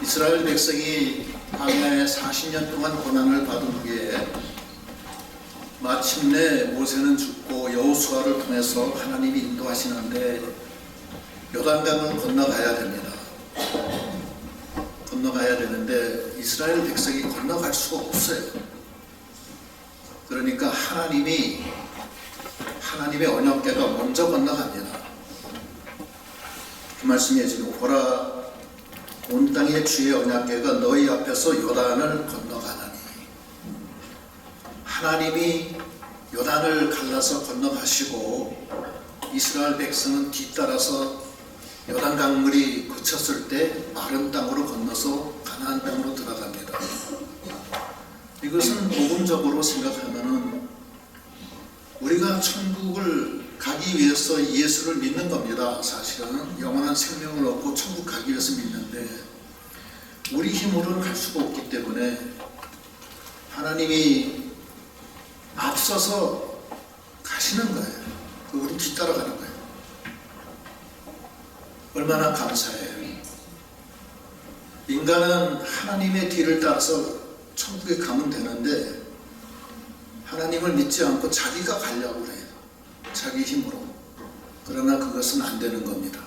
이스라엘 백성이 광야에 40년 동안 고난을 받은 후에 마침내 모세는 죽고 여호수아를 통해서 하나님이 인도하시는데 요단강을 건너가야 됩니다. 건너가야 되는데 이스라엘 백성이 건너갈 수가 없어요. 그러니까 하나님의 언약궤가 먼저 건너갑니다. 그 말씀에 지금 보라 온 땅의 주의 언약궤가 너희 앞에서 요단을 건너가나니, 하나님이 요단을 갈라서 건너가시고 이스라엘 백성은 뒤따라서 요단 강물이 그쳤을 때 마른 땅으로 건너서 가나안 땅으로 들어갑니다. 이것은 복음적으로 생각하면은 우리가 천국을 가기 위해서 예수를 믿는 겁니다. 사실은 영원한 생명을 얻고 천국 가기 위해서 믿는데 우리 힘으로는 갈 수가 없기 때문에 하나님이 앞서서 가시는 거예요. 우리 뒤따라가는 거예요. 얼마나 감사해요. 인간은 하나님의 뒤를 따라서 천국에 가면 되는데 하나님을 믿지 않고 자기가 가려고 해요. 자기 힘으로. 그러나 그것은 안 되는 겁니다.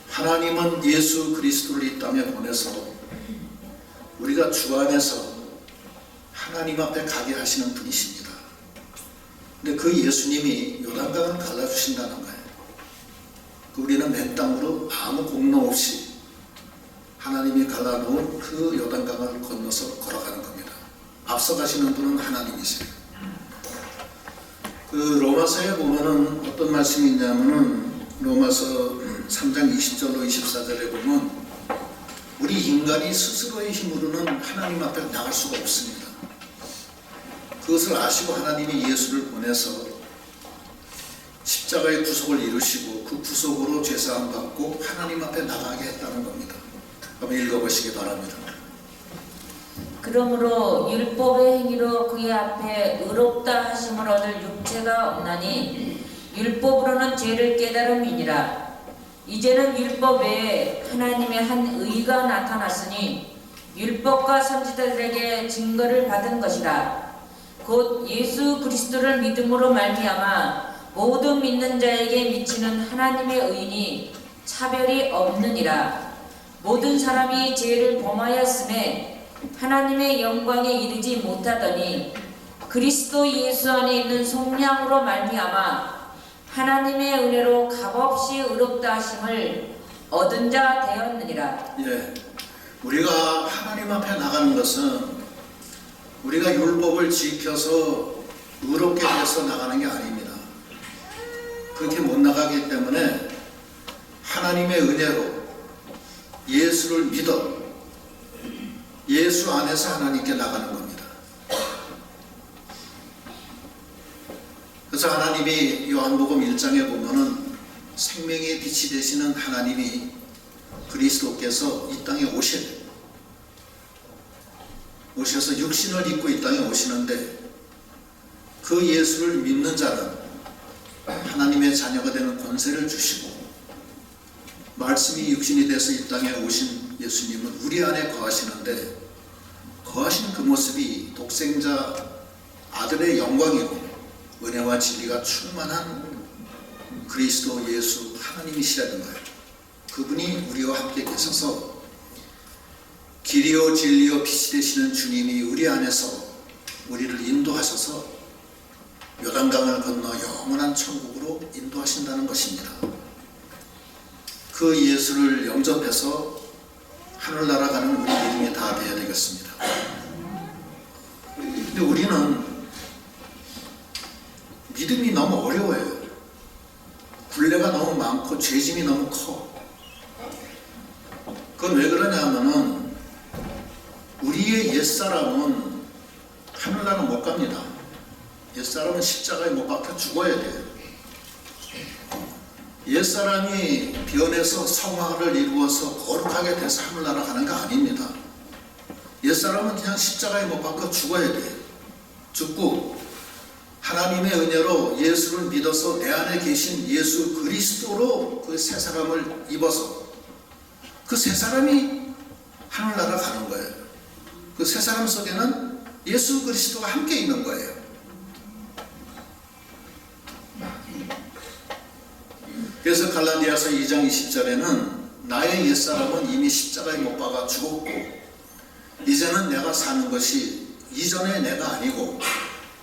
하나님은 예수 그리스도를 이 땅에 보내서 우리가 주 안에서 하나님 앞에 가게 하시는 분이십니다. 근데 그 예수님이 요단강을 갈라주신다는 거예요. 우리는 맨 땅으로 아무 공로 없이 하나님이 갈라놓은 그 요단강을 건너서 걸어가는 겁니다. 앞서 가시는 분은 하나님이세요. 그 로마서에 보면은 어떤 말씀이 있냐면은 로마서 3장 20절로 24절에 보면 우리 인간이 스스로의 힘으로는 하나님 앞에 나갈 수가 없습니다. 그것을 아시고 하나님이 예수를 보내서 십자가의 구속을 이루시고 그 구속으로 죄사함 받고 하나님 앞에 나가게 했다는 겁니다. 한번 읽어보시기 바랍니다. 그러므로 율법의 행위로 그의 앞에 의롭다 하심을 얻을 육체가 없나니 율법으로는 죄를 깨달음이니라. 이제는 율법 외에 하나님의 한 의가 나타났으니 율법과 선지자들에게 증거를 받은 것이라. 곧 예수 그리스도를 믿음으로 말미암아 모든 믿는 자에게 미치는 하나님의 의인이 차별이 없느니라. 모든 사람이 죄를 범하였음에 하나님의 영광에 이르지 못하더니 그리스도 예수 안에 있는 속량으로 말미암아 하나님의 은혜로 값없이 의롭다 하심을 얻은 자 되었느니라. 예, 우리가 하나님 앞에 나가는 것은 우리가 율법을 지켜서 의롭게 돼서 나가는 게 아닙니다. 그렇게 못 나가기 때문에 하나님의 은혜로 예수를 믿어 예수 안에서 하나님께 나가는 겁니다. 그래서 하나님이 요한복음 1장에 보면은 생명의 빛이 되시는 하나님이 그리스도께서 이 땅에 오셔서 육신을 입고 이 땅에 오시는데 그 예수를 믿는 자는 하나님의 자녀가 되는 권세를 주시고 말씀이 육신이 돼서 이 땅에 오신 예수님은 우리 안에 거하시는데 거하신 그 모습이 독생자 아들의 영광이고 은혜와 진리가 충만한 그리스도 예수 하나님이시라는 거예요. 그분이 우리와 함께 계셔서 길이요 진리요 빛이 되시는 주님이 우리 안에서 우리를 인도하셔서 요단강을 건너 영원한 천국으로 인도하신다는 것입니다. 그 예수를 영접해서 하늘나라 가는 우리 믿음이 다 되어야 되겠습니다. 근데 우리는 믿음이 너무 어려워요. 굴레가 너무 많고 죄짐이 너무 커. 그건 왜 그러냐면은 우리의 옛사람은 하늘나라 못 갑니다. 옛사람은 십자가에 못 박혀 죽어야 돼요. 옛사람이 변해서 성화를 이루어서 거룩하게 돼서 하늘나라 가는 거 아닙니다. 옛사람은 그냥 십자가에 못 박혀 죽어야 돼요. 죽고 하나님의 은혜로 예수를 믿어서 내 안에 계신 예수 그리스도로 그 새 사람을 입어서 그 새 사람이 하늘나라 가는 거예요. 그 새 사람 속에는 예수 그리스도가 함께 있는 거예요. 그래서 갈라디아서 2장 20절에는 나의 옛사람은 이미 십자가에 못 박아 죽었고 이제는 내가 사는 것이 이전의 내가 아니고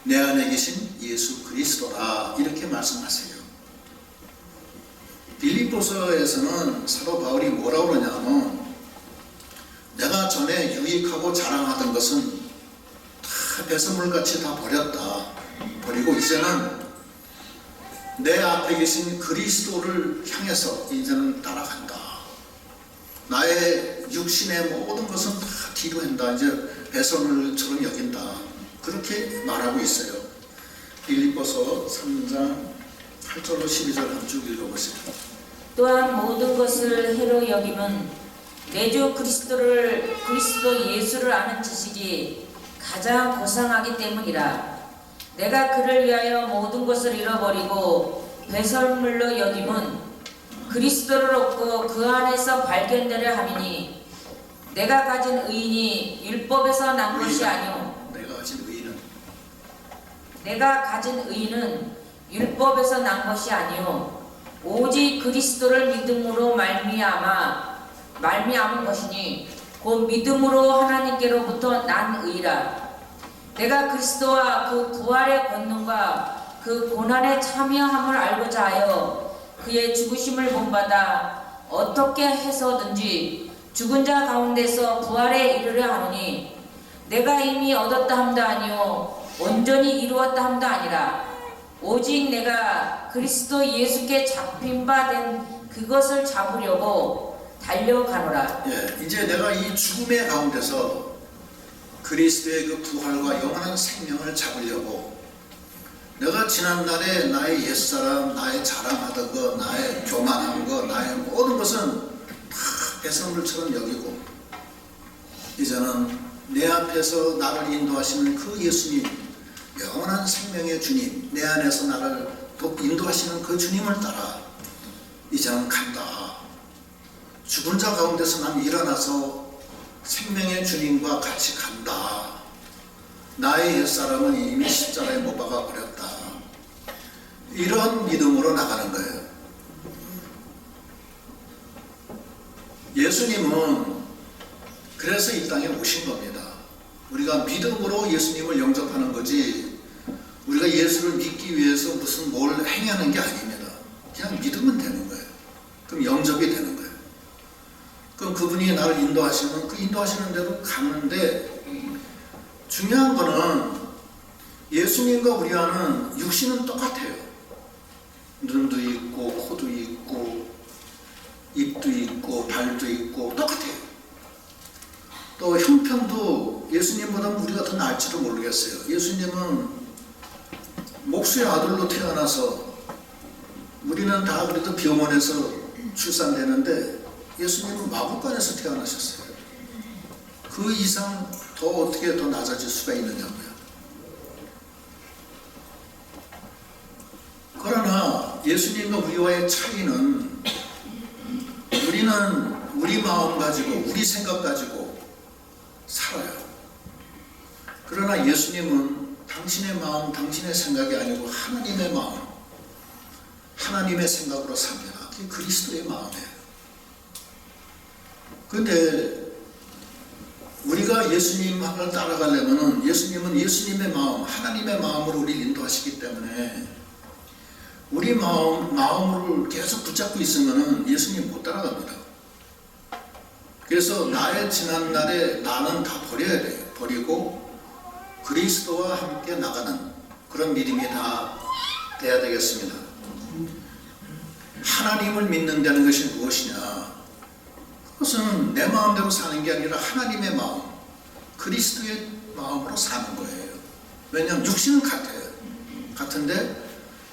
내 안에 계신 예수 그리스도다 이렇게 말씀하세요. 빌립보서에서는 사도 바울이 뭐라고 그러냐면 내가 전에 유익하고 자랑하던 것은 다 배설물같이 다 버렸다. 버리고 이제는 내 앞에 계신 그리스도를 향해서 이제는 따라간다. 나의 육신의 모든 것은 다 뒤로 한다. 이제 배설물처럼 여긴다. 그렇게 말하고 있어요. 빌립보서 3장 8절로 12절 한번 쭉 읽어보세요. 또한 모든 것을 해로 여김은 내 주 그리스도 예수를 아는 지식이 가장 고상하기 때문이라. 내가 그를 위하여 모든 것을 잃어버리고 배설물로 여김은 그리스도를 얻고 그 안에서 발견되려 함이니 내가 가진 의인이 율법에서 난 것이 아니오. 내가 가진 의인은 율법에서 난 것이 아니오. 오직 그리스도를 믿음으로 말미암은 것이니 곧 믿음으로 하나님께로부터 난 의라. 내가 그리스도와 그 부활의 권능과 그 고난에 참여함을 알고자 하여 그의 죽으심을 본받아 어떻게 해서든지 죽은 자 가운데서 부활에 이르려 하노니 내가 이미 얻었다 함도 아니요 온전히 이루었다 함도 아니라 오직 내가 그리스도 예수께 잡힌 바 된 그것을 잡으려고 달려가노라. 이제 내가 이 죽음의 가운데서 그리스도의 그 부활과 영원한 생명을 잡으려고 내가 지난날에 나의 옛사람, 나의 자랑하던 거, 나의 교만한 거, 나의 모든 것은 다 배설물처럼 여기고 이제는 내 앞에서 나를 인도하시는 그 예수님, 영원한 생명의 주님, 내 안에서 나를 인도하시는 그 주님을 따라 이제는 간다. 죽은 자 가운데서 난 일어나서 생명의 주님과 같이 간다. 나의 옛사람은 이미 십자가에 못 박아 버렸다. 이런 믿음으로 나가는 거예요. 예수님은 그래서 이 땅에 오신 겁니다. 우리가 믿음으로 예수님을 영접하는 거지 우리가 예수를 믿기 위해서 무슨 뭘 행하는 게 아닙니다. 그냥 믿으면 되는 거예요. 그럼 영접이 되는 거예요. 그럼 그분이 나를 인도하시면 그 인도하시는 대로 가는데 중요한 거는 예수님과 우리와는 육신은 똑같아요. 눈도 있고 코도 있고 입도 있고 발도 있고 똑같아요. 또 형편도 예수님보다 우리가 더 나을지도 모르겠어요. 예수님은 목수의 아들로 태어나서 우리는 다 그래도 병원에서 출산되는데 예수님은 마구간에서 태어나셨어요. 그 이상 더 어떻게 더 낮아질 수가 있느냐고요. 그러나 예수님과 우리와의 차이는 우리는 우리 마음 가지고 우리 생각 가지고 살아요. 그러나 예수님은 당신의 마음, 당신의 생각이 아니고 하나님의 마음, 하나님의 생각으로 삽니다. 그게 그리스도의 마음이에요. 근데 우리가 예수님을 따라가려면 예수님은 예수님의 마음, 하나님의 마음으로 우리를 인도하시기 때문에 우리 마음을 계속 붙잡고 있으면 예수님 못 따라갑니다. 그래서 나의 지난날에 나는 다 버려야 돼요. 버리고 그리스도와 함께 나가는 그런 믿음이 다 돼야 되겠습니다. 하나님을 믿는다는 것이 무엇이냐? 그것은 내 마음대로 사는 게 아니라 하나님의 마음, 그리스도의 마음으로 사는 거예요. 왜냐하면 육신은 같아요. 같은데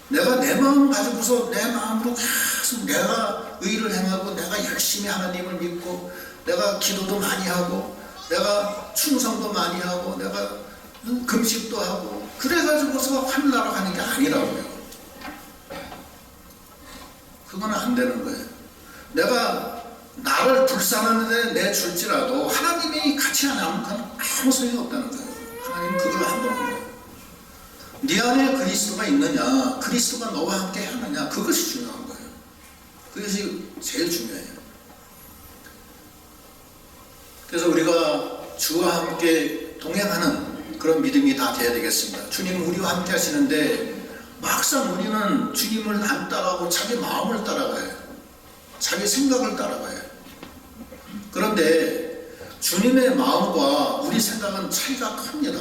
내가 내 마음 가지고서 내 마음으로 계속 내가 의를 행하고 내가 열심히 하나님을 믿고 내가 기도도 많이 하고 내가 충성도 많이 하고 내가 금식도 하고 그래가지고서 하늘나라 가는 게 아니라고요. 그건 안 되는 거예요. 내가 나를 불쌍하는데 내줄지라도 하나님이 같이 안 하면 그건 아무 소용이 없다는 거예요. 하나님은 그걸 안 보는 거예요. 네 안에 그리스도가 있느냐, 그리스도가 너와 함께 하느냐, 그것이 중요한 거예요. 그것이 제일 중요해요. 그래서 우리가 주와 함께 동행하는 그런 믿음이 다 돼야 되겠습니다. 주님 우리와 함께 하시는데 막상 우리는 주님을 안 따라가고 자기 마음을 따라가요. 자기 생각을 따라가요. 그런데 주님의 마음과 우리 생각은 차이가 큽니다.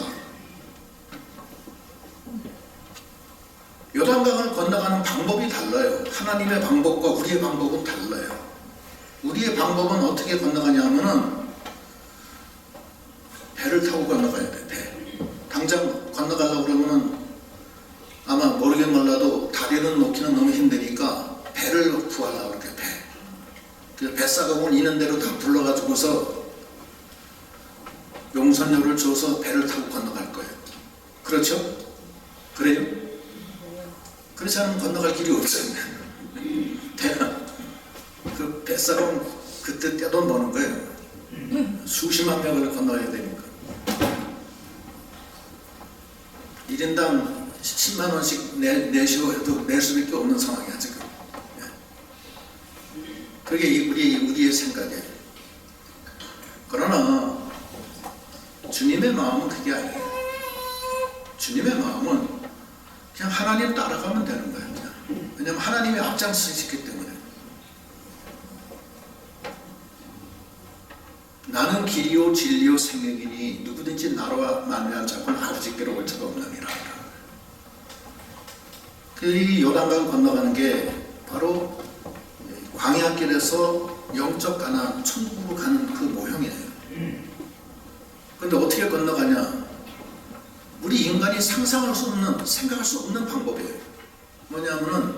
요단강을 건너가는 방법이 달라요. 하나님의 방법과 우리의 방법은 달라요. 우리의 방법은 어떻게 건너가냐면은 배를 타고 건너가야 돼. 배. 당장 건너가려고 그러면은 아마 모르긴 몰라도 다리는 놓기는 너무 힘드니까 배를 구하려고 그렇게 배. 그래서 뱃사공을 있는 대로 다 불러가지고서 용선료를 줘서 배를 타고 건너갈 거예요. 그렇죠? 그래요? 그렇지 않으면 건너갈 길이 없어요. 그 뱃사공 그때 떼돈 버는 거예요. 수십만 명을 건너야 되니까. 1인당 10만 원씩 내시고 해도 낼 수밖에 없는 상황이야 지금. 그게 우리의 생각이에요. 그러나 주님의 마음은 그게 아니에요. 주님의 마음은 그냥 하나님 따라가면 되는 거예요. 그냥. 왜냐하면 하나님이 앞장서시기 때문에. 나는 길이요 진리요 생명이니 누구든지 나로 말미암아 자꾸는 아버지께로 올 자가 없느니라. 이 요단강 건너가는 게 바로 광야길에서 영적 가나안 천국으로 가는 그 모형이에요. 그런데 어떻게 건너가냐? 우리 인간이 상상할 수 없는, 생각할 수 없는 방법이에요. 뭐냐면은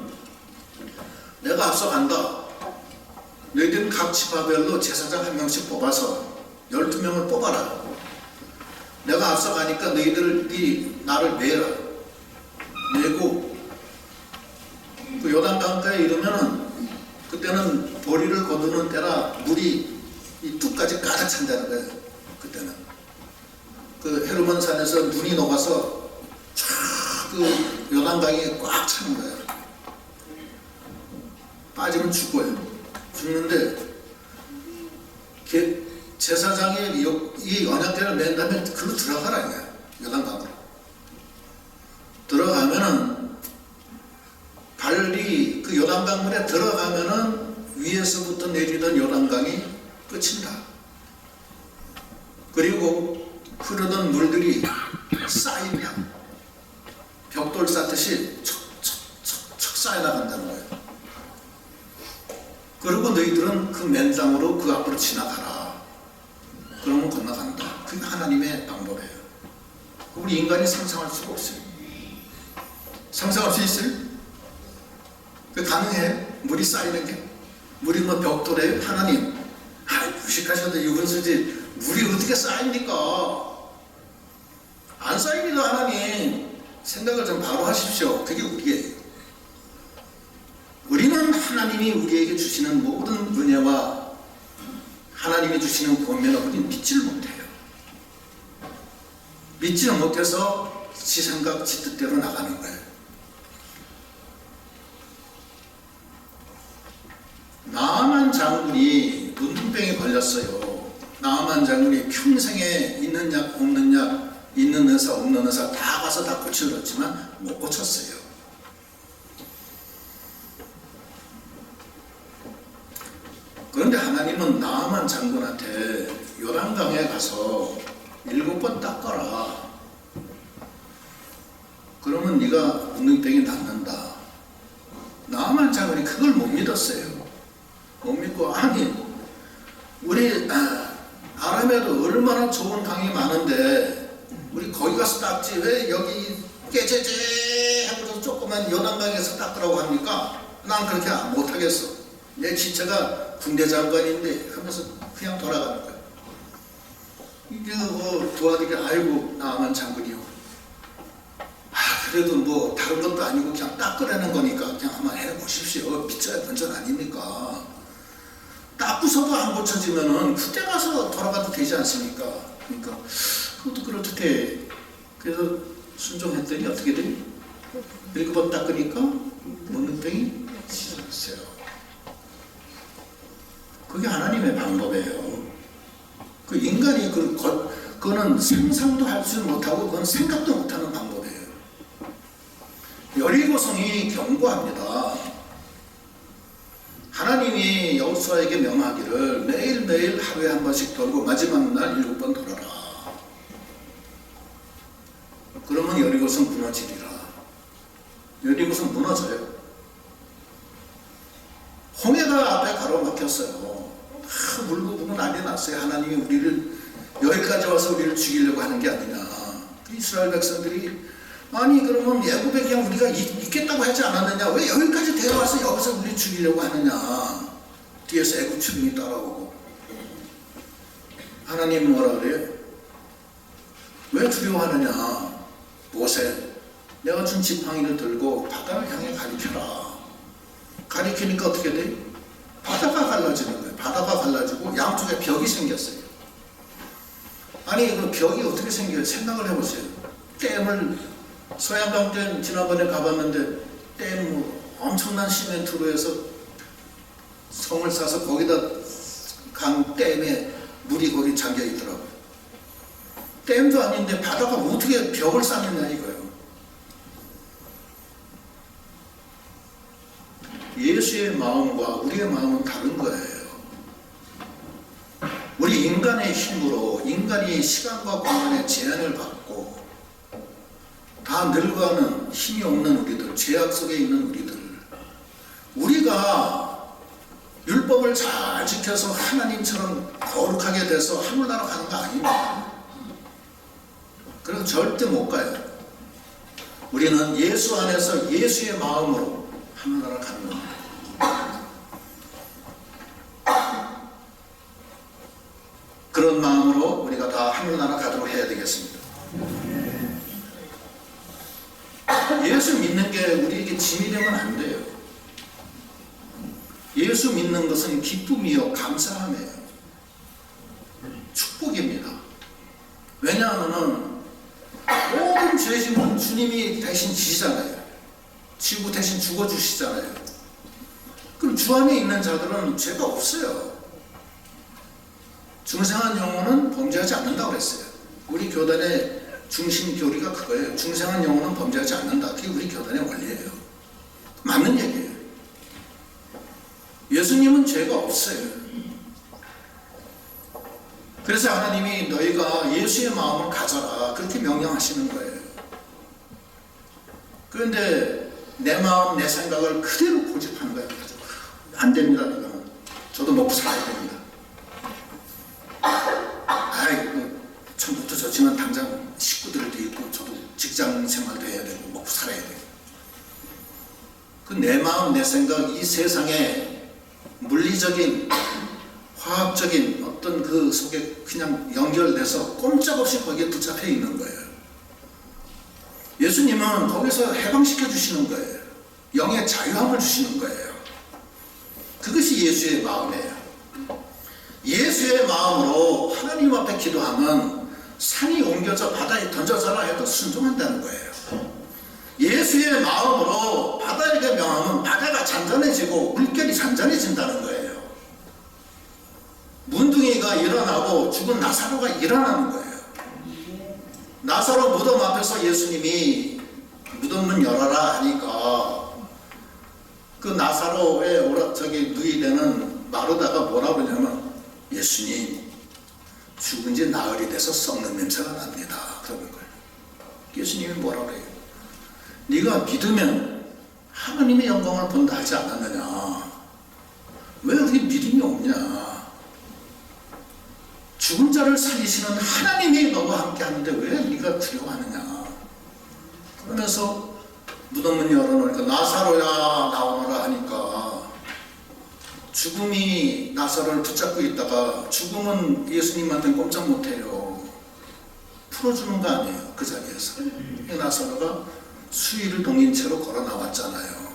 내가 앞서 간다. 너희들은 각 지파별로 제사장 한 명씩 뽑아서 12명을 뽑아라. 내가 앞서 가니까 너희들이 나를 매라. 매고 그 요단강가에 이르면은 그때는 보리를 거두는 때라 물이 이 뚝까지 가득 찬다는 거예요. 그때는 그 헤르몬 산에서 눈이 녹아서 쫙 그 요단강이 꽉 차는 거예요. 빠지면 죽어요. 죽는데 제사장이 이 언약궤를 맨 다음에 글로 들어가라 이거야. 요단강으로 들어가면은 발이 그 요단강물에 들어가면은 위에서부터 내리던 요단강이 끝인다. 그리고 흐르던 물들이 쌓인다. 벽돌 쌓듯이 척척척척 쌓여나간다는 거예요. 그리고 너희들은 그 맨 땅으로 그 앞으로 지나가라. 그러면 건너간다. 그게 하나님의 방법이에요. 우리 인간이 상상할 수가 없어요. 상상할 수 있어요? 그 가능해? 물이 쌓이는 게? 물이 뭐 벽돌에 하나님 무식하셔도 유분수지 물이 어떻게 쌓입니까? 안 쌓입니다. 하나님 생각을 좀 바로 하십시오. 그게 우리예요. 우리는 하나님이 우리에게 주시는 모든 은혜와 하나님이 주시는 권면을 우리는 믿지를 못해요. 믿지를 못해서 지 생각 지 뜻대로 나가는 거예요. 나아만 장군이 문둥병에 걸렸어요. 나아만 장군이 평생에 있는 약 없는 약, 있는 의사 없는 의사 다 가서 다 고쳐줬지만 못 고쳤어요. 그런데 하나님은 나아만 장군한테 요단강에 가서 7번 닦아라. 그러면 네가 문둥병이 낫는다. 나아만 장군이 그걸 못 믿었어요. 못 믿고 아니 우리 아람에도 얼마나 좋은 강이 많은데 우리 거기 가서 닦지 왜 여기 깨제제 하면서 조그만 요단강에서 닦으라고 합니까? 난 그렇게 못하겠어. 내 지체가 군대 장관인데 하면서 그냥 돌아가는 거야. 이게 도와드리게 아이고 나아만 장군이요. 그래도 뭐 다른 것도 아니고 그냥 닦으라는 거니까 그냥 한번 해보십시오. 믿자야 본전 아닙니까? 닦고서도 안 고쳐지면은 그때 가서 돌아가도 되지 않습니까? 그러니까 그것도 그렇듯해. 그래서 순종했더니 어떻게 돼? 7번 닦으니까 문둥병이 씻어졌어요. 그게 하나님의 방법이에요. 그 인간이 그거는 상상도 할 수 못하고 그건 생각도 못하는 방법이에요. 여리고성이 견고합니다. 하나님이 여호수아에게 명하기를 매일매일 하루에 한 번씩 돌고 마지막 날 7번 돌아라. 그러면 여리고성 무너지리라. 여리고성 무너져요. 홍해가 앞에 가로막혔어요. 물고 보고 난리 났어요. 하나님이 우리를 여기까지 와서 우리를 죽이려고 하는 게 아니냐. 이스라엘 백성들이 아니 그러면 애굽에 그냥 우리가 있겠다고 하지 않았느냐. 왜 여기까지 데려와서 여기서 우리 죽이려고 하느냐. 뒤에서 애굽 출인이 따라오고. 하나님 뭐라 그래요? 왜 두려워하느냐. 모세 내가 준 지팡이를 들고 바다를 향해 가리켜라. 가리키니까 어떻게 돼? 바다가 갈라지는 거예요. 바다가 갈라지고 양쪽에 벽이 생겼어요. 아니 그 벽이 어떻게 생겨요? 생각을 해보세요. 댐을 서양강댐 지난번에 가봤는데 댐 뭐 엄청난 시멘트로 해서 성을 싸서 거기다 강 댐에 물이 거기 잠겨 있더라고요. 댐도 아닌데 바다가 어떻게 벽을 쌓느냐 이거예요. 예수의 마음과 우리의 마음은 다른 거예요. 우리 인간의 힘으로 인간이 시간과 공간의 제한을 받고 다 늙어가는 힘이 없는 우리들, 죄악 속에 있는 우리가 율법을 잘 지켜서 하나님처럼 거룩하게 돼서 하늘나라 가는 거 아닙니다. 그래서 절대 못 가요. 우리는 예수 안에서 예수의 마음으로 하늘나라 가는 겁니다. 그런 마음으로 우리가 다 하늘나라 가도록 해야 되겠습니다. 예수 믿는 게 우리에게 짐이 되면 안 돼요. 예수 믿는 것은 기쁨이요 감사함이에요. 축복입니다. 왜냐하면 모든 죄짐은 주님이 대신 지시잖아요. 지고 대신 죽어주시잖아요. 그럼 주 안에 있는 자들은 죄가 없어요. 중생한 영혼은 범죄하지 않는다고 그랬어요. 우리 교단의 중심 교리가 그거예요. 중생한 영혼은 범죄하지 않는다. 그게 우리 교단의 원리예요. 맞는 얘기예요. 예수님은 죄가 없어요. 그래서 하나님이 너희가 예수의 마음을 가져라 그렇게 명령하시는 거예요. 그런데 내 마음 내 생각을 그대로 고집하는 거예요. 안 됩니다. 이거는 저도 먹고 살아야 됩니다. 처음부터 좋지만 당장 식구들도 있고 저도 직장 생활도 해야 되고 먹고 살아야 돼요. 그 내 마음 내 생각 이 세상에 물리적인 화학적인 어떤 그 속에 그냥 연결돼서 꼼짝없이 거기에 붙잡혀 있는 거예요. 예수님은 거기서 해방시켜 주시는 거예요. 영의 자유함을 주시는 거예요. 그것이 예수의 마음이에요. 예수의 마음으로 하나님 앞에 기도하면 산이 옮겨져 바다에 던져져라 해도 순종한다는 거예요. 예수의 마음으로 바다에게 명하면 바다가 잔잔해지고 물결이 잔잔해진다는 거예요. 문둥이가 일어나고 죽은 나사로가 일어나는 거예요. 나사로 무덤 앞에서 예수님이 무덤 문 열어라 하니까 그 나사로의 누이 되는 마르다가 뭐라 그러냐면 예수님 죽은 지 나흘이 돼서 썩는 냄새가 납니다. 그러는 거예요. 예수님이 뭐라 그래요? 네가 믿으면 하나님의 영광을 본다 하지 않았느냐? 왜 그렇게 믿음이 없냐? 죽은 자를 살리시는 하나님이 너와 함께 하는데 왜 네가 두려워하느냐? 그러면서 무덤문 열어놓으니까 나사로야 나오너라 하니까 죽음이 나사로를 붙잡고 있다가 죽음은 예수님한테는 꼼짝 못해요. 풀어주는 거 아니에요. 그 자리에서 나사로가 수위를 동인 채로 걸어 나왔잖아요.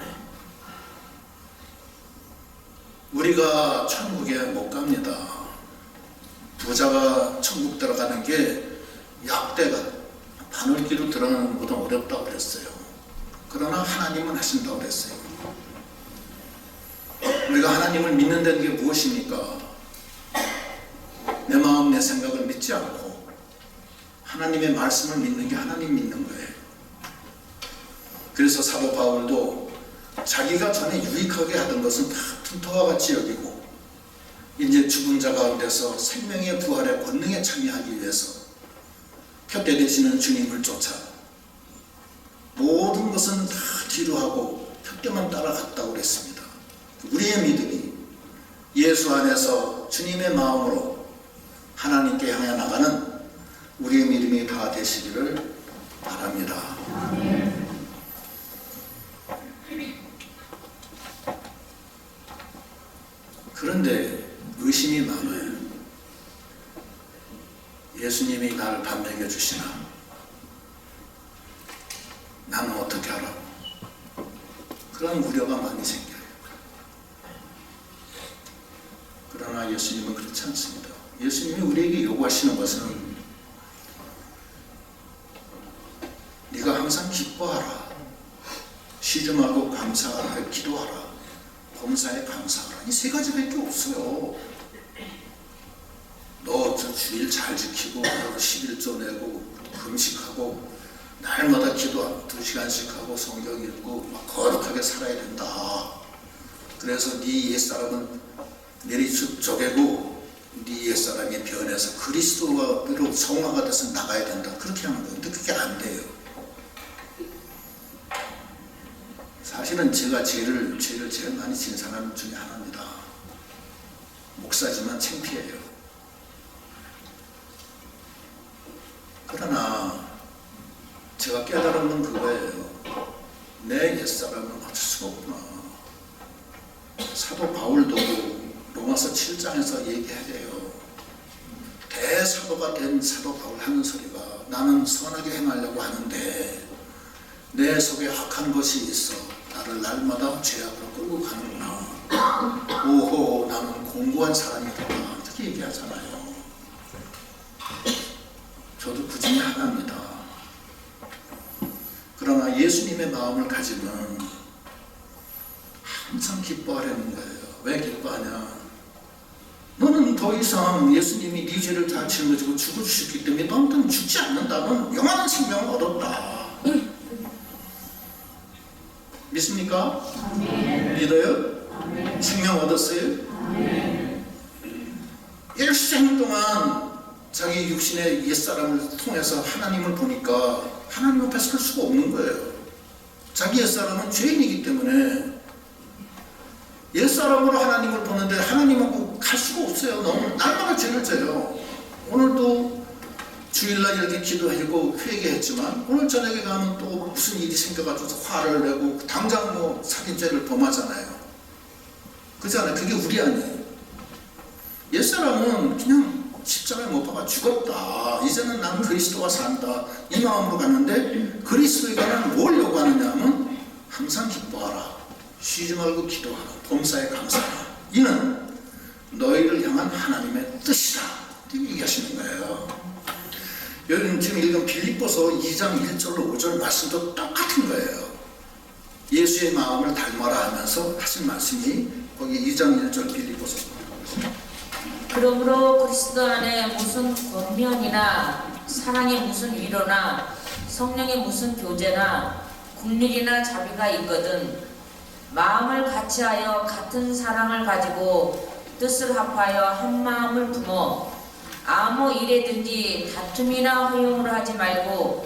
우리가 천국에 못 갑니다. 부자가 천국 들어가는 게 약대가 바늘기로 들어가는 것보다 어렵다고 그랬어요. 그러나 하나님은 하신다고 그랬어요. 우리가 하나님을 믿는다는 게 무엇입니까? 내 마음 내 생각을 믿지 않고 하나님의 말씀을 믿는 게 하나님 믿는 거예요. 그래서 사도 바울도 자기가 전에 유익하게 하던 것은 다 푼터와 같이 여기고 이제 죽은 자 가운데서 생명의 부활의 권능에 참여하기 위해서 표대 되시는 주님을 쫓아 모든 것은 다 뒤로 하고 표대만 따라갔다고 그랬습니다. 우리의 믿음이 예수 안에서 주님의 마음으로 하나님께 향해 나가는 우리의 믿음이 다 되시기를 바랍니다. 그런데 의심이 많아요. 예수님이 나를 밥 먹여주시나? 나는 어떻게 하라고? 그런 우려가 많이 생겨요. 그러나 예수님은 그렇지 않습니다. 예수님이 우리에게 요구하시는 것은 네가 항상 기뻐하라. 쉬지 말고 감사하라. 기도하라. 범사에 감사하라. 이 세 가지밖에 없어요. 너 저 주일 잘 지키고 11조 내고 금식하고 날마다 기도 2시간씩 하고 성경 읽고 막 거룩하게 살아야 된다. 그래서 네 옛사람은 내리쭉 쪼개고 네 옛사람이 변해서 그리스도로 성화가 돼서 나가야 된다. 그렇게 하는 거예요. 근데 그게 안 돼요. 사실은 제가 죄를 제일 많이 지은 사람 중에 하나입니다. 목사지만 창피해요. 그러나 제가 깨달은 건 그거예요. 내 옛사람은 어쩔 수가 없구나. 사도 바울도 로마서 7장에서 얘기해요. 대사도가 된 사도 바울 하는 소리가 나는 선하게 행하려고 하는데 내 속에 악한 것이 있어 나를 날마다 죄악으로 끌고 가는구나. 오호, 나는 공고한 사람이구나. 이렇게 얘기하잖아요. 저도 그 중에 하나입니다. 그러나 예수님의 마음을 가지면 항상 기뻐하려는 거예요. 왜 기뻐하냐? 너는 더 이상 예수님이 네 죄를 다 짊어지고 죽어주셨기 때문에 너는 죽지 않는다. 넌 영원한 생명을 얻었다. 믿습니까? 아멘. 믿어요? 아멘. 생명 얻었어요? 아멘. 일생 동안 자기 육신의 옛사람을 통해서 하나님을 보니까 하나님 앞에 설 수가 없는 거예요. 자기 옛사람은 죄인이기 때문에 옛사람으로 하나님을 보는데 하나님하고 갈 수가 없어요. 너무 날마다 죄를 져요. 오늘도 주일날 이렇게 기도하고 회개했지만 오늘 저녁에 가면 또 무슨 일이 생겨가지고 화를 내고 당장 뭐 살인죄를 범하잖아요. 그잖아요. 그게 우리 아니에요. 옛사람은 그냥 십자가에 못 박아 죽었다. 이제는 나는 그리스도와 산다. 이 마음으로 갔는데 그리스도에게는 뭘 요구하느냐 하면 항상 기뻐하라. 쉬지 말고 기도하라. 범사에 감사하라. 이는 너희를 향한 하나님의 뜻이다. 이렇게 얘기하시는 거예요. 여러분 지금 읽은 빌립보서 2장 1절로 5절 말씀도 똑같은 거예요. 예수의 마음을 닮아라 하면서 하신 말씀이 거기 2장 1절 빌립보서. 그러므로 그리스도 안에 무슨 권면이나 사랑의 무슨 위로나 성령의 무슨 교제나 국률이나 자비가 있거든 마음을 같이하여 같은 사랑을 가지고 뜻을 합하여 한 마음을 품어 아무 일에든지 다툼이나 허용을 하지 말고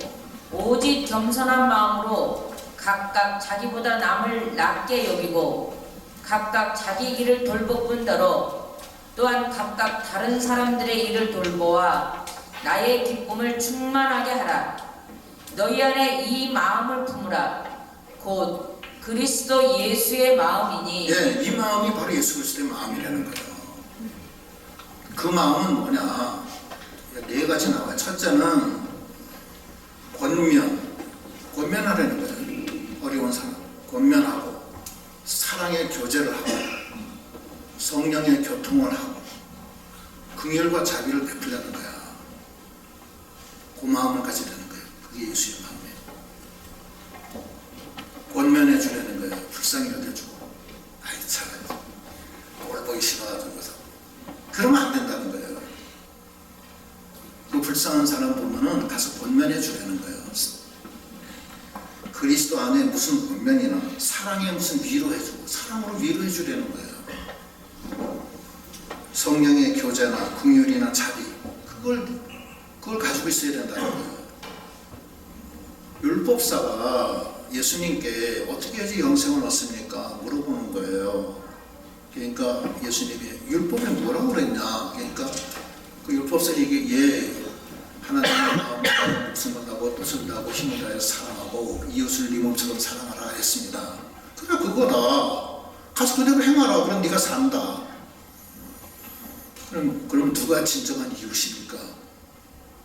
오직 겸손한 마음으로 각각 자기보다 남을 낮게 여기고 각각 자기 일을 돌볼 뿐더러 또한 각각 다른 사람들의 일을 돌보아 나의 기쁨을 충만하게 하라. 너희 안에 이 마음을 품으라. 곧 그리스도 예수의 마음이니. 예, 이 마음이 바로 예수 그리스도의 마음이라는 거예요. 그 마음은 뭐냐? 네 가지 나와요. 첫째는 권면하라는 거예요. 어려운 사람 권면하고 사랑의 교제를 하고 성령의 교통을 하고 긍휼과 자비를 베풀려는 거야. 그 마음을 가지려는 거예요. 그게 예수의 마음이에요. 권면해 주려는 거예요. 불쌍히 여겨주고. 아이 참 꼴 보기 싫어가지고 그러면 안 된다는 거예요. 그 불쌍한 사람 보면은 가서 권면해 주려는 거예요. 그리스도 안에 무슨 권면이나 사랑에 무슨 위로해주고 사랑으로 위로해 주려는 거예요. 성령의 교제나 긍휼이나 자비 그걸 가지고 있어야 된다는 거예요. 율법사가 예수님께 어떻게 해야지 영생을 얻습니까? 물어보는 거예요. 그러니까 예수님이 율법에 뭐라고 그랬냐? 그러니까 그 율법사에게 하나님의 마음을 목숨을 다하고 뜻을 다하고 힘을 다해 사랑하고 이웃을 네 몸처럼 사랑하라 했습니다. 그래 그거다. 가서 그대로 행하라. 그럼 네가 산다. 그럼 누가 진정한 이웃입니까?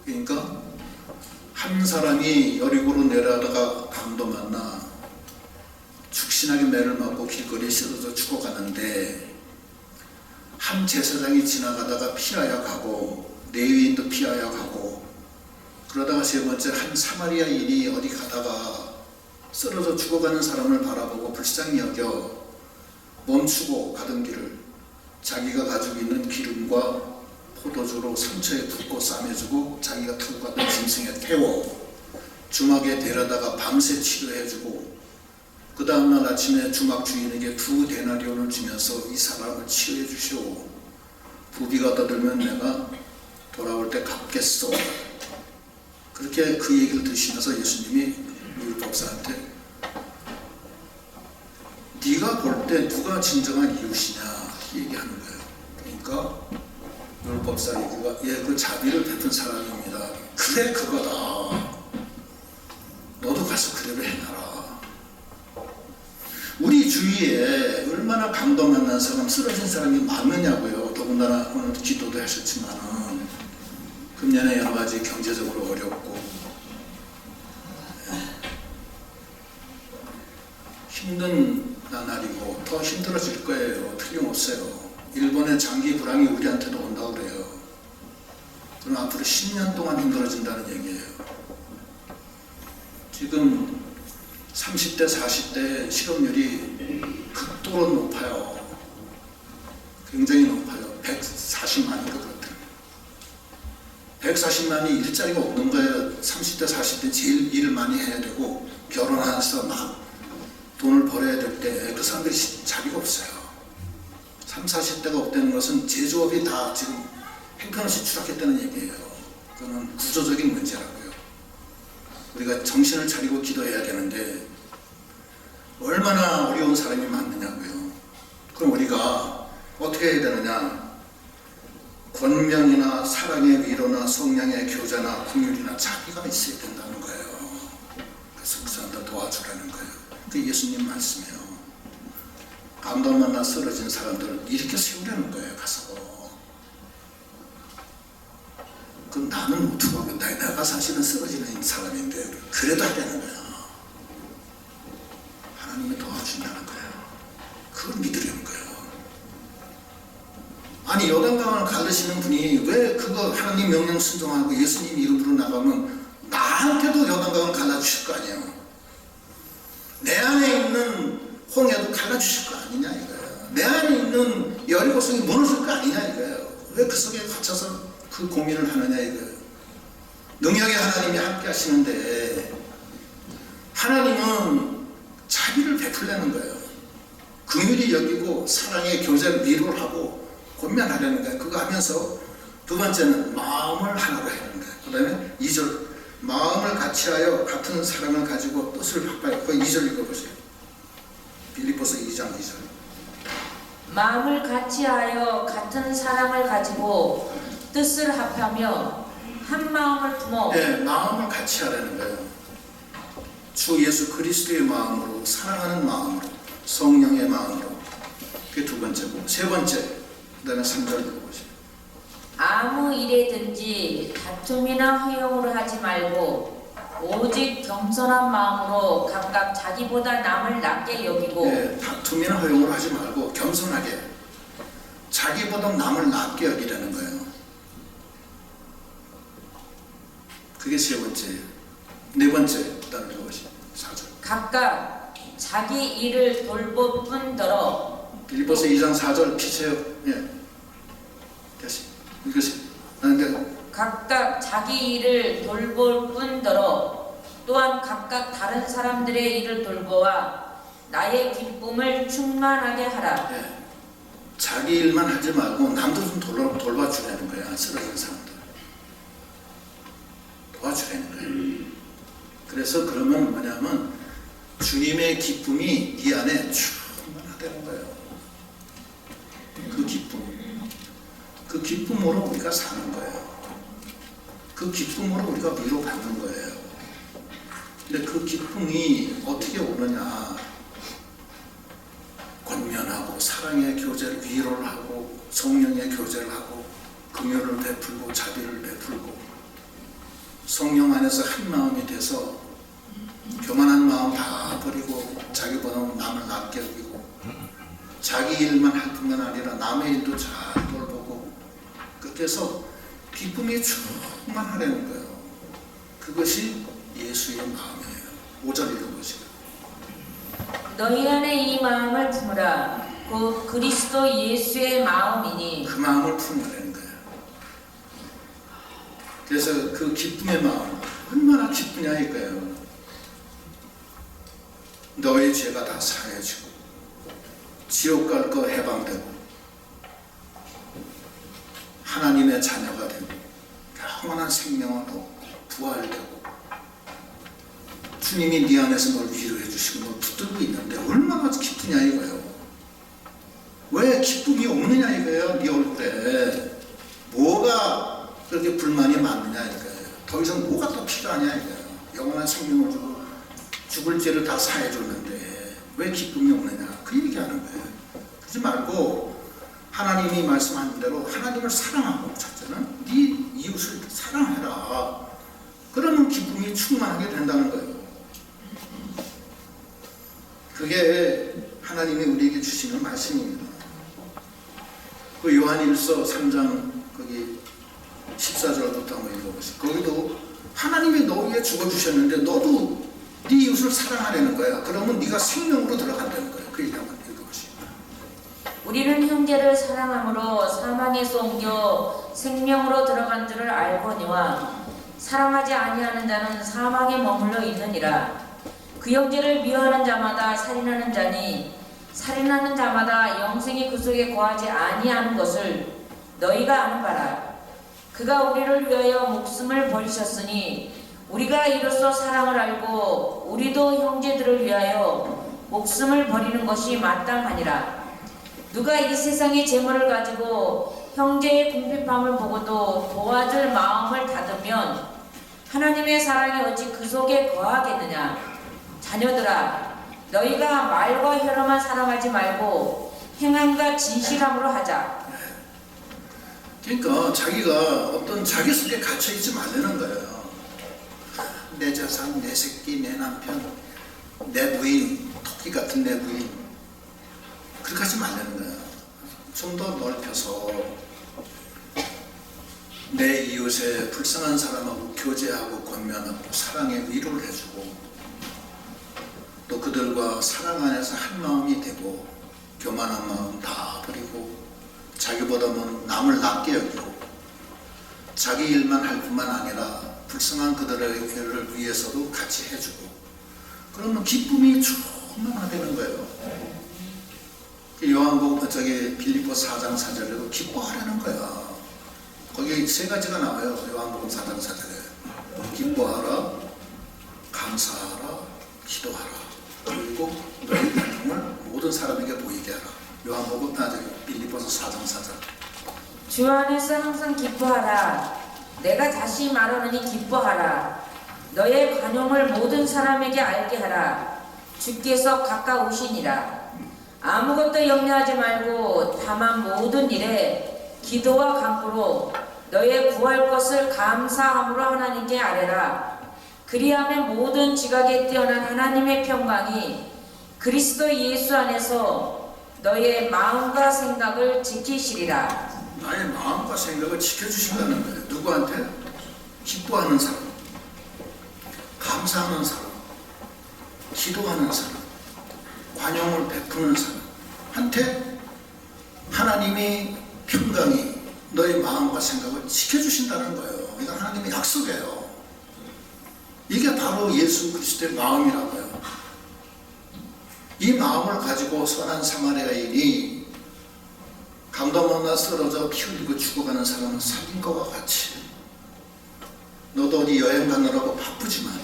그러니까 한 사람이 여리고로 내려다가 강도 만나 죽신하게 매를 맞고 길거리에 쓰러져 죽어가는데 한 제사장이 지나가다가 피하여 가고 레위인도 피하여 가고 그러다가 세 번째 한 사마리아인이 어디 가다가 쓰러져 죽어가는 사람을 바라보고 불쌍히 여겨 멈추고 가던 길을 자기가 가지고 있는 기름과 포도주로 상처에 붓고 싸매주고 자기가 타고 가던 짐승에 태워 주막에 데려다가 밤새 치료해주고 그 다음날 아침에 주막 주인에게 2데나리온을 주면서 이 사람을 치료해 주시오. 부비가 떠들면 내가 돌아올 때 갚겠소. 그렇게 그 얘기를 들으시면서 예수님이 율법사한테 네가 볼 때 누가 진정한 이웃이냐 얘기하는 거예요. 그러니까 율법사 얘기가 그 자비를 베푼 사람입니다. 그래 그거다. 너도 가서 그대로 행하라. 우리 주위에 얼마나 강도 만난 사람 쓰러진 사람이 많느냐고요. 더군다나 오늘 기도도 하셨지만은 금년에 여러 가지 경제적으로 어렵고 힘든 나날이고 더 힘들어질 거예요. 틀림없어요. 일본의 장기 불황이 우리한테도 온다고 그래요. 그럼 앞으로 10년 동안 힘들어진다는 얘기예요. 지금 30대, 40대 실업률이 극도로 높아요. 굉장히 높아요. 140만인가 그렇대요. 140만이 일자리가 없는 거예요. 30대, 40대 제일 일을 많이 해야 되고 결혼해서 막 돈을 벌어야 될 때 그 사람들이 자비가 없어요. 30, 40대가 없다는 것은 제조업이 다 지금 형편없이 추락했다는 얘기예요. 그거는 구조적인 문제라고요. 우리가 정신을 차리고 기도해야 되는데 얼마나 어려운 사람이 많느냐고요. 그럼 우리가 어떻게 해야 되느냐? 권면이나 사랑의 위로나 성령의 교제나 긍휼이나 자비가 있어야 된다는 거예요. 그래서 그 사람들 도와주라는 거예요. 그게 예수님 말씀이에요. 강도 만나 쓰러진 사람들을 이렇게 세우려는 거예요. 가서. 그럼 나는 어떡하고 내가 사실은 쓰러지는 사람인데 그래도 하려는 거야. 하나님이 도와준다는 거예요. 그걸 믿으려는 거예요. 아니 요단강을 가르치는 분이 왜 그거 하나님 명령 순종하고 예수님 이름으로 나가면 나한테도 요단강을 갈라주실 거 아니에요. 내 안에 있는 홍해도 갈라주실 거 아니냐 이거예요. 내 안에 있는 여리고성이 무너질 거 아니냐 이거예요. 왜 그 속에 갇혀서 그 고민을 하느냐 이거예요. 능력의 하나님이 함께 하시는데 하나님은 자비를 베풀려는 거예요. 긍휼히 여기고 사랑의 교제를 위로를 하고 권면하려는 거예요. 그거 하면서 두 번째는 마음을 하나로 하는 거예요. 그 다음에 2절 마음을 같이하여 같은 사랑을 가지고 뜻을 합하여 그 2절 읽어보세요. 빌립보서 2장 2절 마음을 같이하여 같은 사랑을 가지고 뜻을 합하며 한 마음을 품어 마음을 같이 하라는 거예요. 주 예수 그리스도의 마음으로 사랑하는 마음으로 성령의 마음으로 그게 두 번째고 세 번째 그 다음에 3절 읽어보세요. 아무 일에든지 다툼이나 허용으로 하지 말고 오직 겸손한 마음으로 각각 자기보다 남을 낮게 여기고 예, 다툼이나 허용을 하지 말고 겸손하게 자기보다 남을 낮게 여기라는 거예요. 그게 세 번째. 네 번째 따르는 것이 4절. 각각 자기 일을 돌볼 뿐더러 빌립보서 2장 4절 피세요. 예. 다시 읽으세요. 그런데 각각 자기 일을 돌볼 뿐더러 또한 각각 다른 사람들의 일을 돌보아 나의 기쁨을 충만하게 하라. 예. 자기 일만 하지 말고 남도 좀 돌봐주라는 거야. 쓰러진 사람들 도와주라는 거예요. 그래서 그러면 뭐냐면 주님의 기쁨이 네 안에 충만하다는 거예요. 그 기쁨으로 우리가 사는 거예요. 그 기쁨으로 우리가 위로받는 거예요. 근데 그 기쁨이 어떻게 오느냐? 권면하고 사랑의 교제를 위로를 하고 성령의 교제를 하고 긍휼을 베풀고 자비를 베풀고 성령 안에서 한 마음이 돼서 교만한 마음 다 버리고 자기보다 남을 낮게 여기고 자기 일만 할 뿐만 아니라 남의 일도 잘 돌보고 그렇게 해서 기쁨이 충만하려는 거예요. 그것이 예수의 마음이에요. 5절 읽은 것이에요. 너희 안에 이 마음을 품으라. 곧 그리스도 예수의 마음이니 그 마음을 품으라는 거예요. 그래서 그 기쁨의 마음 얼마나 기쁘냐 이거예요. 너의 죄가 다 사해지고 지옥 갈 거 해방되고 하나님의 자녀가 되고 영원한 생명을 얻고 부활되고 주님이 네 안에서 널 위로해 주시고 널 붙들고 있는데 얼마나 기쁘냐 이거예요. 왜 기쁨이 없느냐 이거예요. 네 얼굴에 뭐가 그렇게 불만이 많느냐 이거예요. 더 이상 뭐가 더 필요하냐 이거예요. 영원한 생명을 주고 죽을 죄를 다 사해 줬는데 왜 기쁨이 없느냐 그 얘기하는 거예요. 그러지 말고 하나님이 말씀하신 대로 하나님을 사랑하고 첫째는 네 이웃을 사랑해라. 그러면 기쁨이 충만하게 된다는 거예요. 그게 하나님이 우리에게 주시는 말씀입니다. 그 요한일서 3장 거기 14절부터 한번 읽어보세요. 거기도 하나님이 너 위해 죽어주셨는데 너도 네 이웃을 사랑하려는 거야. 그러면 네가 생명으로 들어간다는 거예요. 그 얘기 한번 읽어보세요. 우리는 형제를 사랑함으로 사망에서 옮겨 생명으로 들어간 줄을 알거니와 사랑하지 아니하는 자는 사망에 머물러 있느니라. 그 형제를 미워하는 자마다 살인하는 자니 살인하는 자마다 영생이 그 속에 거하지 아니하는 것을 너희가 아는 바라. 그가 우리를 위하여 목숨을 버리셨으니 우리가 이로써 사랑을 알고 우리도 형제들을 위하여 목숨을 버리는 것이 마땅하니라. 누가 이 세상의 재물을 가지고 형제의 궁핍함을 보고도 도와줄 마음을 닫으면 하나님의 사랑이 어찌 그 속에 거하겠느냐. 자녀들아, 너희가 말과 혀로만 사랑하지 말고 행함과 진실함으로 하자. 그러니까 자기가 어떤 자기 속에 갇혀 있지 말라는 거예요. 내 자산, 내 새끼, 내 남편, 내 부인, 토끼 같은 내 부인 그렇게 하지 말라는 거예요. 좀 더 넓혀서 내 이웃의 불쌍한 사람하고 교제하고 권면하고 사랑의 위로를 해주고 또 그들과 사랑 안에서 한 마음이 되고 교만한 마음 다 버리고 자기보다는 남을 낮게 여기고 자기 일만 할 뿐만 아니라 불쌍한 그들을 위해서도 같이 해주고 그러면 기쁨이 충만하다는 거예요. 요한복음 빌립보 4장 4절에도 기뻐하라는 거야. 거기 세 가지가 나와요. 요한복음 4장 4절에 기뻐하라, 감사하라, 기도하라. 그리고 너희 고통을 모든 사람에게 보이게 하라. 요한복음 빌립보서 4장 4절. 주 안에서 항상 기뻐하라. 내가 다시 말하노니 기뻐하라. 너의 관용을 모든 사람에게 알게 하라. 주께서 가까우시니라. 아무것도 염려하지 말고 다만 모든 일에 기도와 간구로 너의 구할 것을 감사함으로 하나님께 아뢰라. 그리하면 모든 지각에 뛰어난 하나님의 평강이 그리스도 예수 안에서 너의 마음과 생각을 지키시리라. 나의 마음과 생각을 지켜주신다는 거예요. 누구한테? 기뻐하는 사람, 감사하는 사람, 기도하는 사람, 관용을 베푸는 사람한테 하나님이 평강이 너의 마음과 생각을 지켜주신다는 거예요. 이거 하나님의 약속이에요. 이게 바로 예수 그리스도의 마음이라고요. 이 마음을 가지고 선한 사마리아인이 강도 만나 쓰러져 피 흘리고 죽어가는 사람을 살린 것과 같이 너도 어디 여행 가느라고 바쁘지만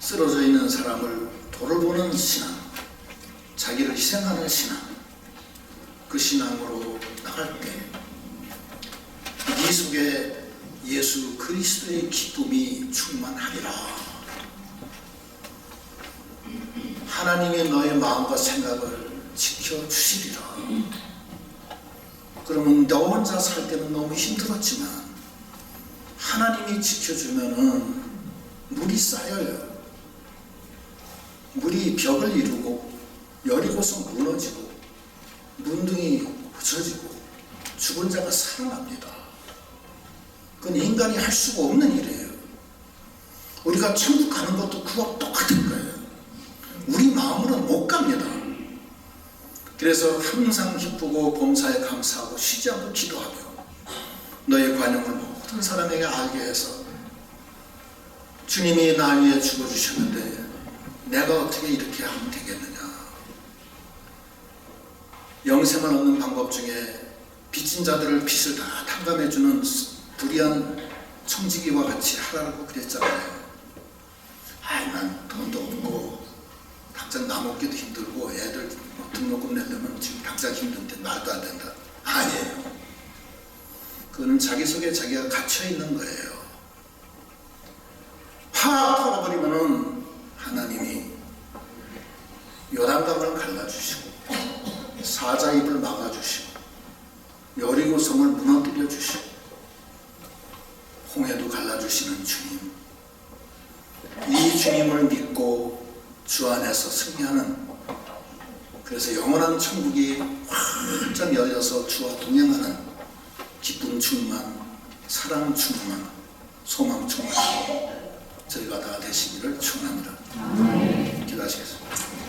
쓰러져 있는 사람을 돌보는 신앙, 자기를 희생하는 신앙, 그 신앙으로 나갈 때 네 속에 예수 그리스도의 기쁨이 충만하리라. 하나님이 너의 마음과 생각을 지켜주시리라. 그러면 너 혼자 살 때는 너무 힘들었지만 하나님이 지켜주면은 물이 쌓여요. 물이 벽을 이루고 여리고성 무너지고 문둥이 부서지고 죽은 자가 살아납니다. 그건 인간이 할 수가 없는 일이에요. 우리가 천국 가는 것도 그거 똑같은 거예요. 우리 마음으로는 못 갑니다. 그래서 항상 기쁘고 범사에 감사하고 쉬지 않고 기도하며 너의 관용을 모든 사람에게 알게 해서 주님이 나 위해 죽어주셨는데 내가 어떻게 이렇게 하면 되겠느냐. 영생을 얻는 방법 중에 빚진 자들을 빚을 다 탕감해주는 불의한 청지기와 같이 하라고 그랬잖아요. 난 돈도 없고 당장 나 먹기도 힘들고 애들 등록금 내려면 지금 당장 힘든데 말도 안 된다. 아니에요. 그거는 자기 속에 자기가 갇혀있는 거예요. 확 털어버리면은 하나님이 요단강을 갈라주시고 사자 입을 막아주시고 여리고성을 무너뜨려 주시고 홍해도 갈라주시는 주님, 이 주님을 믿고 주 안에서 승리하는, 그래서 영원한 천국이 활짝 열려서 주와 동행하는 기쁨 충만, 사랑 충만, 소망 충만 저희가 다 되시기를 축원합니다. 기도하시겠습니다.